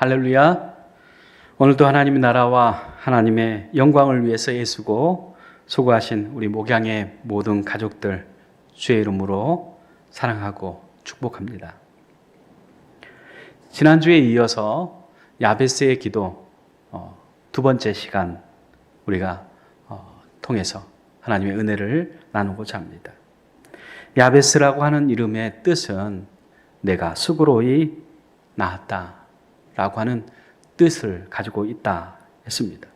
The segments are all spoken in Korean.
할렐루야. 오늘도 하나님의 나라와 하나님의 영광을 위해서 애쓰고 수고하신 우리 목양의 모든 가족들 주의 이름으로 사랑하고 축복합니다. 지난주에 이어서 야베스의 기도 두 번째 시간 우리가 통해서 하나님의 은혜를 나누고자 합니다. 야베스라고 하는 이름의 뜻은 내가 수고로이 낳았다 라고 하는 뜻을 가지고 있다 했습니다.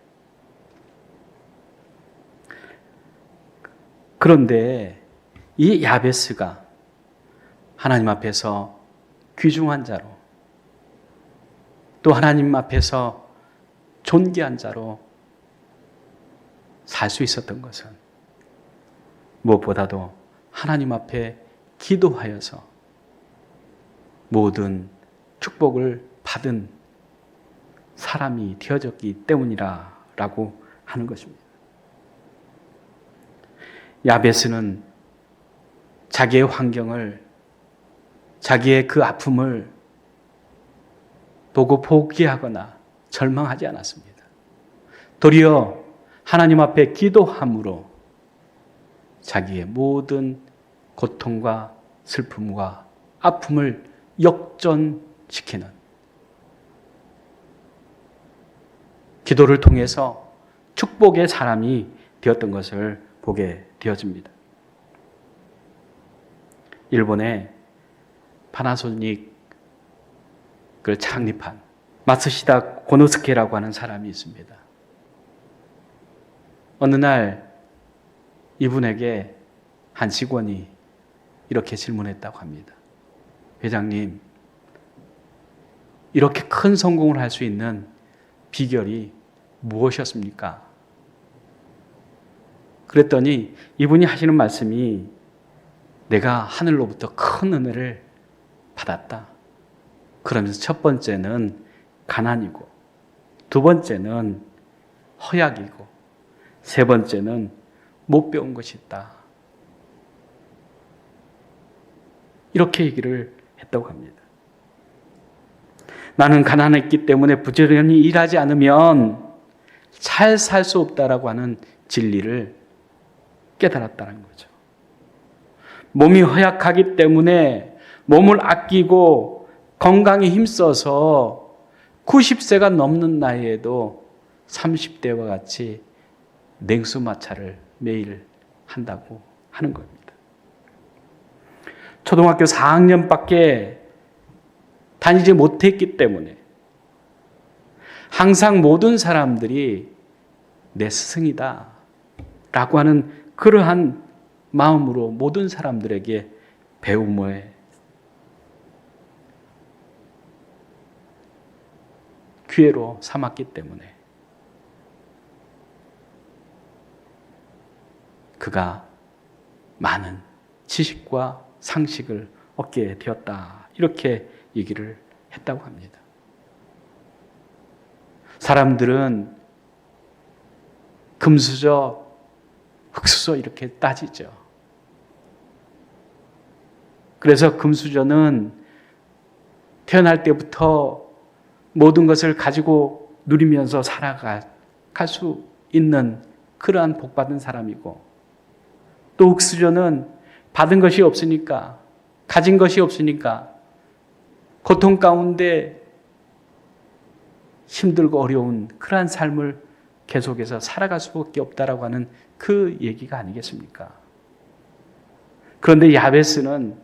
그런데 이 야베스가 하나님 앞에서 귀중한 자로 또 하나님 앞에서 존귀한 자로 살 수 있었던 것은 무엇보다도 하나님 앞에 기도하여서 모든 축복을 받은 사람이 되어졌기 때문이라고 하는 것입니다. 야베스는 자기의 환경을, 자기의 그 아픔을 보고 포기하거나 절망하지 않았습니다. 도리어 하나님 앞에 기도함으로 자기의 모든 고통과 슬픔과 아픔을 역전시키는 기도를 통해서 축복의 사람이 되었던 것을 보게 되어집니다. 일본의 파나소닉을 창립한 마츠시다 고노스케라고 하는 사람이 있습니다. 어느 날 이분에게 한 직원이 이렇게 질문했다고 합니다. 회장님, 이렇게 큰 성공을 할 수 있는 비결이 무엇이었습니까? 그랬더니 이분이 하시는 말씀이 내가 하늘로부터 큰 은혜를 받았다. 그러면서 첫 번째는 가난이고, 두 번째는 허약이고, 세 번째는 못 배운 것이 있다. 이렇게 얘기를 했다고 합니다. 나는 가난했기 때문에 부지런히 일하지 않으면 잘 살 수 없다라고 하는 진리를 깨달았다는 거죠. 몸이 허약하기 때문에 몸을 아끼고 건강에 힘써서 90세가 넘는 나이에도 30대와 같이 냉수마찰을 매일 한다고 하는 겁니다. 초등학교 4학년밖에 다니지 못했기 때문에 항상 모든 사람들이 내 스승이다 라고 하는 그러한 마음으로 모든 사람들에게 배움의 기회로 삼았기 때문에 그가 많은 지식과 상식을 얻게 되었다. 이렇게 얘기를 했다고 합니다. 사람들은 금수저, 흙수저 이렇게 따지죠. 그래서 금수저는 태어날 때부터 모든 것을 가지고 누리면서 살아갈 수 있는 그러한 복받은 사람이고, 또 흙수저는 받은 것이 없으니까, 가진 것이 없으니까 고통 가운데 힘들고 어려운 그러한 삶을 계속해서 살아갈 수밖에 없다라고 하는 그 얘기가 아니겠습니까? 그런데 야베스는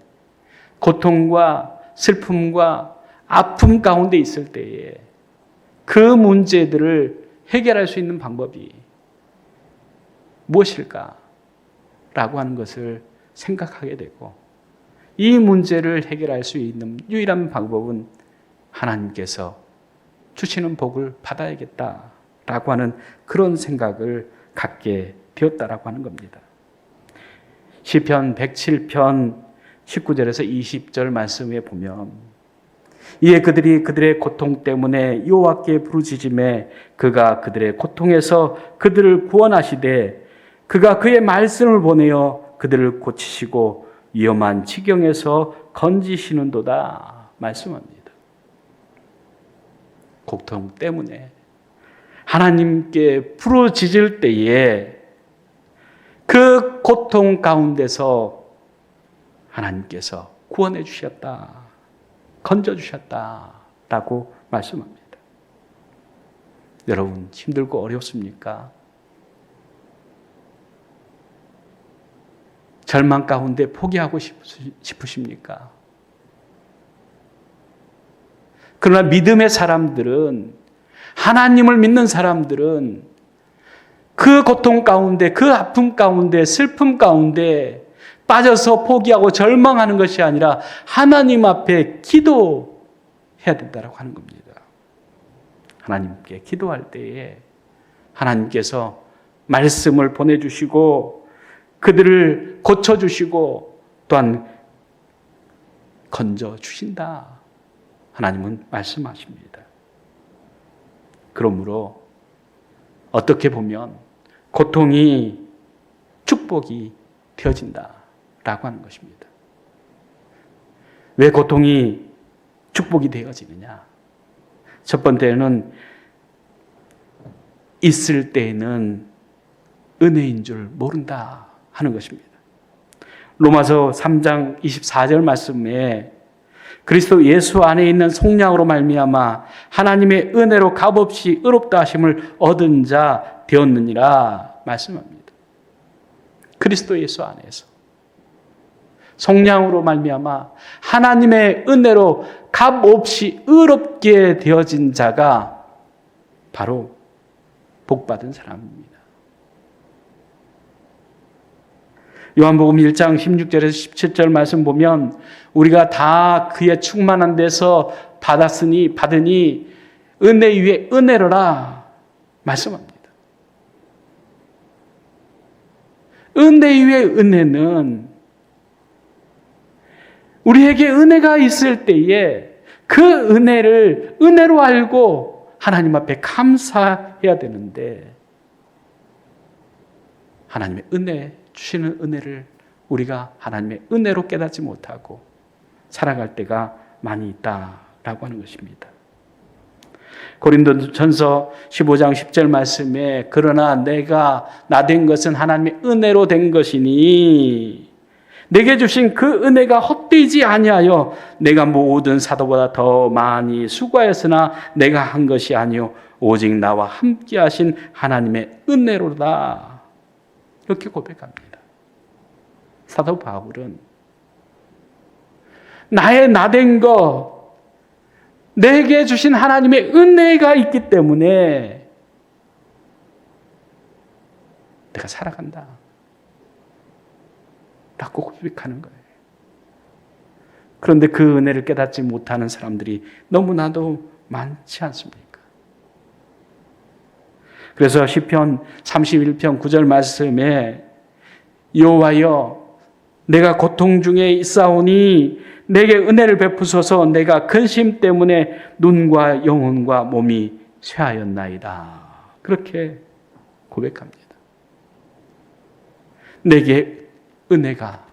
고통과 슬픔과 아픔 가운데 있을 때에 그 문제들을 해결할 수 있는 방법이 무엇일까? 라고 하는 것을 생각하게 되고, 이 문제를 해결할 수 있는 유일한 방법은 하나님께서 주시는 복을 받아야겠다라고 하는 그런 생각을 갖게 되었다라고 하는 겁니다. 시편 107편 19절에서 20절 말씀에 보면 이에 그들이 그들의 고통 때문에 여호와께 부르짖음에 그가 그들의 고통에서 그들을 구원하시되 그가 그의 말씀을 보내어 그들을 고치시고 위험한 지경에서 건지시는도다 말씀합니다. 고통 때문에 하나님께 부르짖을 때에 그 고통 가운데서 하나님께서 구원해 주셨다, 건져 주셨다라고 말씀합니다. 여러분, 힘들고 어렵습니까? 절망 가운데 포기하고 싶으십니까? 그러나 믿음의 사람들은, 하나님을 믿는 사람들은 그 고통 가운데, 그 아픔 가운데, 슬픔 가운데 빠져서 포기하고 절망하는 것이 아니라 하나님 앞에 기도해야 된다고 하는 겁니다. 하나님께 기도할 때에 하나님께서 말씀을 보내주시고 그들을 고쳐주시고 또한 건져주신다. 하나님은 말씀하십니다. 그러므로 어떻게 보면 고통이 축복이 되어진다라고 하는 것입니다. 왜 고통이 축복이 되어지느냐? 첫 번째는 있을 때에는 은혜인 줄 모른다 하는 것입니다. 로마서 3장 24절 말씀에 그리스도 예수 안에 있는 속량으로 말미암아 하나님의 은혜로 값없이 의롭다 하심을 얻은 자 되었느니라 말씀합니다. 그리스도 예수 안에서 속량으로 말미암아 하나님의 은혜로 값없이 의롭게 되어진 자가 바로 복받은 사람입니다. 요한복음 1장 16절에서 17절 말씀 보면 우리가 다 그의 충만한 데서 받으니 은혜 위에 은혜로라 말씀합니다. 은혜 위에 은혜는 우리에게 은혜가 있을 때에 그 은혜를 은혜로 알고 하나님 앞에 감사해야 되는데 하나님의 은혜, 주시는 은혜를 우리가 하나님의 은혜로 깨닫지 못하고 살아갈 때가 많이 있다라고 하는 것입니다. 고린도전서 15장 10절 말씀에 그러나 내가 나 된 것은 하나님의 은혜로 된 것이니 내게 주신 그 은혜가 헛되지 아니하여 내가 모든 사도보다 더 많이 수고하였으나 내가 한 것이 아니요 오직 나와 함께 하신 하나님의 은혜로다. 이렇게 고백합니다. 사도 바울은 나의 나된 것, 내게 주신 하나님의 은혜가 있기 때문에 내가 살아간다 라고 고백하는 거예요. 그런데 그 은혜를 깨닫지 못하는 사람들이 너무나도 많지 않습니까? 그래서 시편 31편 9절 말씀에 여호와여 내가 고통 중에 있사오니 내게 은혜를 베푸소서. 내가 근심 때문에 눈과 영혼과 몸이 쇠하였나이다. 그렇게 고백합니다. 내게 은혜가,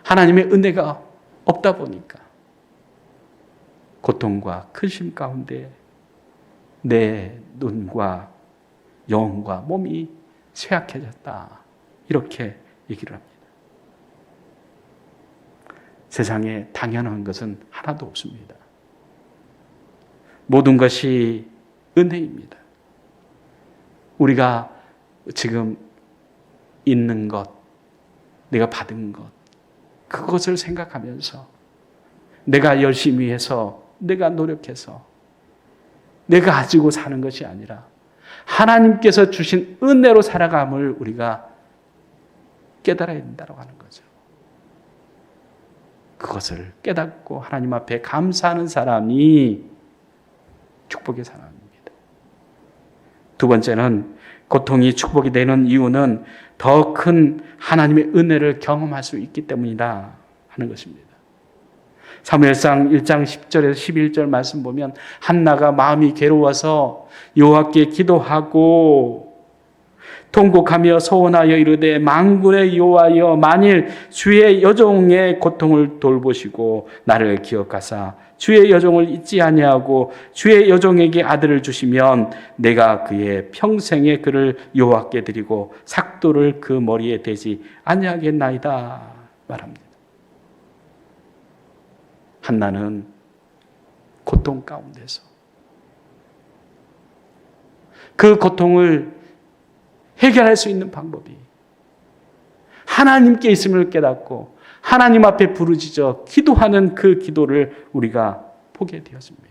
하나님의 은혜가 없다 보니까 고통과 근심 가운데 내 눈과 영혼과 몸이 쇠약해졌다. 이렇게 얘기를 합니다. 세상에 당연한 것은 하나도 없습니다. 모든 것이 은혜입니다. 우리가 지금 있는 것, 내가 받은 것, 그것을 생각하면서 내가 열심히 해서, 내가 노력해서, 내가 가지고 사는 것이 아니라 하나님께서 주신 은혜로 살아감을 우리가 깨달아야 된다고 하는 거죠. 그것을 깨닫고 하나님 앞에 감사하는 사람이 축복의 사람입니다. 두 번째는 고통이 축복이 되는 이유는 더 큰 하나님의 은혜를 경험할 수 있기 때문이다 하는 것입니다. 사무엘상 1장 10절에서 11절 말씀 보면 한나가 마음이 괴로워서 여호와께 기도하고 통곡하며 소원하여 이르되 만군의 여호와여 만일 주의 여종의 고통을 돌보시고 나를 기억하사 주의 여종을 잊지 아니하고 주의 여종에게 아들을 주시면 내가 그의 평생에 그를 여호와께 드리고 삭도를 그 머리에 대지 아니하겠나이다 말합니다. 한나는 고통 가운데서 그 고통을 해결할 수 있는 방법이 하나님께 있음을 깨닫고 하나님 앞에 부르짖어 기도하는 그 기도를 우리가 보게 되었습니다.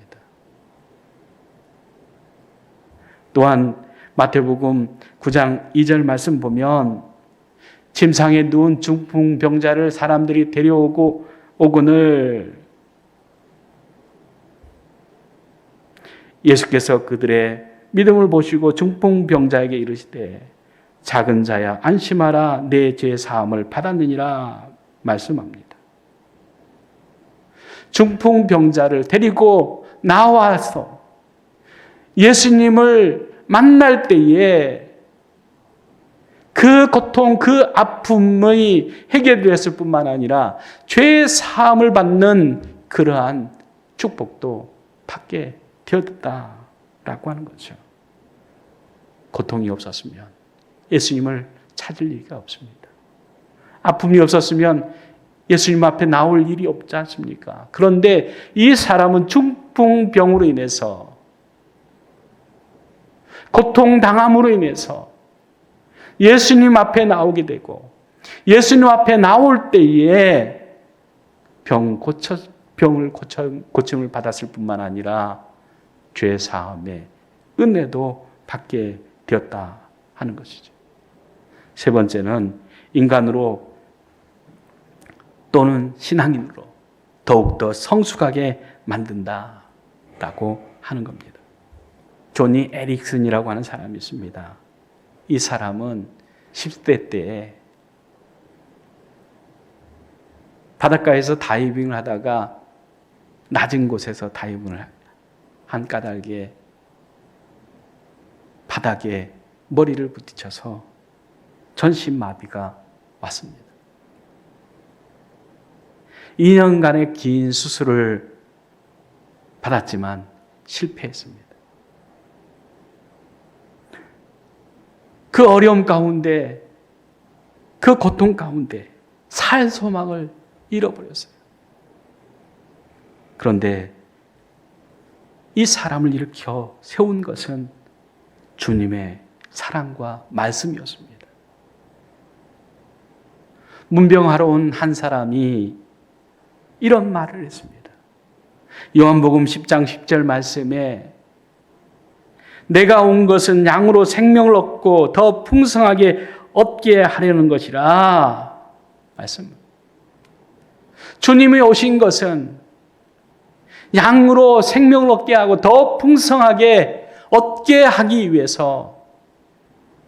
또한 마태복음 9장 2절 말씀 보면 침상에 누운 중풍병자를 사람들이 데려오고는 예수께서 그들의 믿음을 보시고 중풍병자에게 이르시되 작은 자야 안심하라 내 죄 사함을 받았느니라 말씀합니다. 중풍병자를 데리고 나와서 예수님을 만날 때에 그 고통, 그 아픔의 해결되었을 뿐만 아니라 죄 사함을 받는 그러한 축복도 받게 되었다라고 하는 거죠. 고통이 없었으면 예수님을 찾을 리가 없습니다. 아픔이 없었으면 예수님 앞에 나올 일이 없지 않습니까? 그런데 이 사람은 중풍병으로 인해서 고통당함으로 인해서 예수님 앞에 나오게 되고 예수님 앞에 나올 때에 병을 고침을 받았을 뿐만 아니라 죄 사함의 은혜도 받게 되었다 하는 것이죠. 세 번째는 인간으로 또는 신앙인으로 더욱더 성숙하게 만든다라고 하는 겁니다. 조니 에릭슨이라고 하는 사람이 있습니다. 이 사람은 10대 때에 바닷가에서 다이빙을 하다가 낮은 곳에서 다이빙을 한 까닭에 바닥에 머리를 부딪혀서 전신마비가 왔습니다. 2년간의 긴 수술을 받았지만 실패했습니다. 그 어려움 가운데, 그 고통 가운데 살 소망을 잃어버렸어요. 그런데 이 사람을 일으켜 세운 것은 주님의 사랑과 말씀이었습니다. 문병하러 온 한 사람이 이런 말을 했습니다. 요한복음 10장 10절 말씀에 내가 온 것은 양으로 생명을 얻고 더 풍성하게 얻게 하려는 것이라 말씀. 주님이 오신 것은 양으로 생명을 얻게 하고 더 풍성하게 얻게 하기 위해서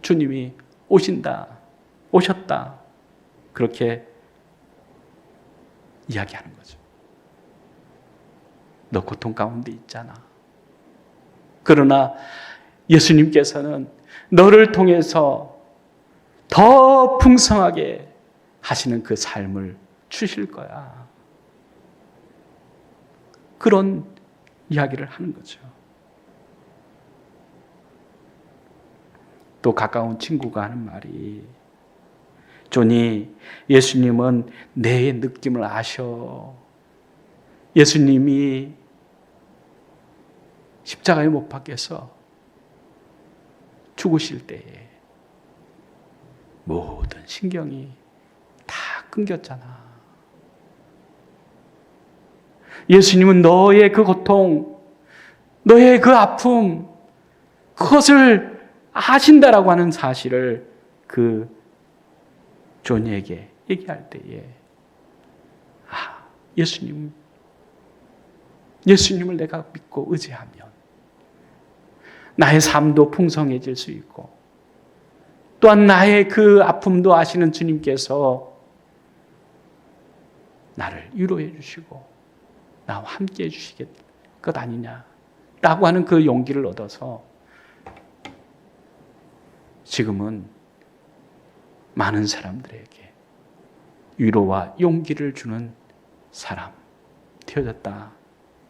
주님이 오셨다. 그렇게 이야기하는 거죠. 너 고통 가운데 있잖아. 그러나 예수님께서는 너를 통해서 더 풍성하게 하시는 그 삶을 주실 거야. 그런 이야기를 하는 거죠. 또 가까운 친구가 하는 말이 조니, 예수님은 내 느낌을 아셔. 예수님이 십자가에 못 박혀서 죽으실 때에 모든 신경이 다 끊겼잖아. 예수님은 너의 그 고통, 너의 그 아픔, 그것을 아신다라고 하는 사실을 그 존이에게 얘기할 때에 예수님을 내가 믿고 의지하면 나의 삶도 풍성해질 수 있고 또한 나의 그 아픔도 아시는 주님께서 나를 위로해 주시고 나와 함께 해 주시겠 것 아니냐라고 하는 그 용기를 얻어서 지금은 많은 사람들에게 위로와 용기를 주는 사람 되어졌다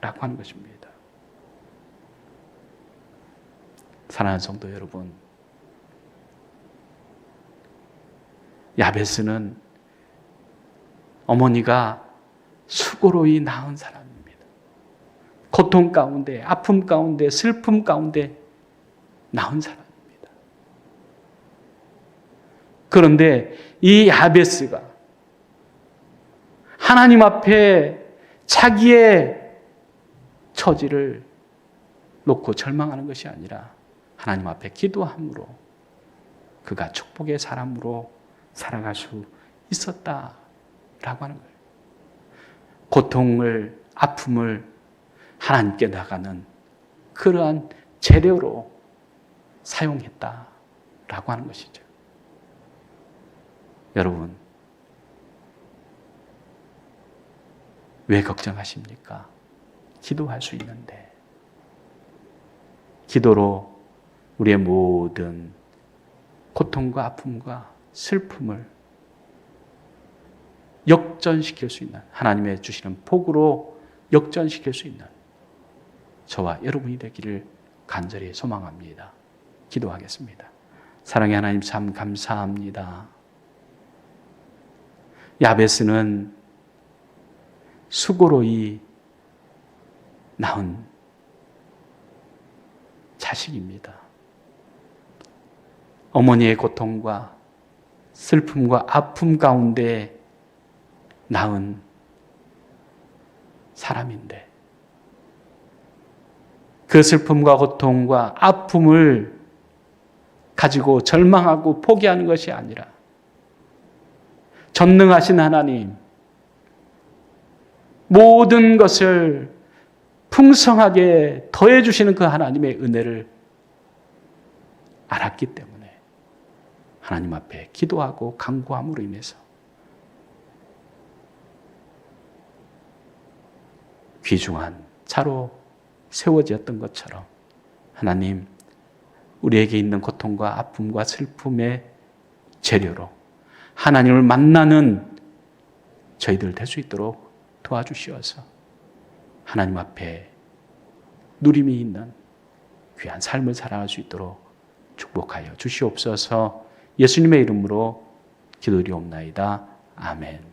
라고 하는 것입니다. 사랑하는 성도 여러분, 야베스는 어머니가 수고로이 낳은 사람입니다. 고통 가운데, 아픔 가운데, 슬픔 가운데 낳은 사람입니다. 그런데 이 야베스가 하나님 앞에 자기의 처지를 놓고 절망하는 것이 아니라 하나님 앞에 기도함으로 그가 축복의 사람으로 살아갈 수 있었다라고 하는 거예요. 고통을, 아픔을 하나님께 나가는 그러한 재료로 사용했다라고 하는 것이죠. 여러분, 왜 걱정하십니까? 기도할 수 있는데. 기도로 우리의 모든 고통과 아픔과 슬픔을 역전시킬 수 있는, 하나님의 주시는 복으로 역전시킬 수 있는 저와 여러분이 되기를 간절히 소망합니다. 기도하겠습니다. 사랑의 하나님, 참 감사합니다. 야베스는 수고로이 낳은 자식입니다. 어머니의 고통과 슬픔과 아픔 가운데 낳은 사람인데 그 슬픔과 고통과 아픔을 가지고 절망하고 포기하는 것이 아니라 전능하신 하나님, 모든 것을 풍성하게 더해주시는 그 하나님의 은혜를 알았기 때문에 하나님 앞에 기도하고 간구함으로 인해서 귀중한 차로 세워졌던 것처럼 하나님, 우리에게 있는 고통과 아픔과 슬픔의 재료로 하나님을 만나는 저희들 될 수 있도록 도와주시어서 하나님 앞에 누림이 있는 귀한 삶을 살아갈 수 있도록 축복하여 주시옵소서. 예수님의 이름으로 기도드리옵나이다. 아멘.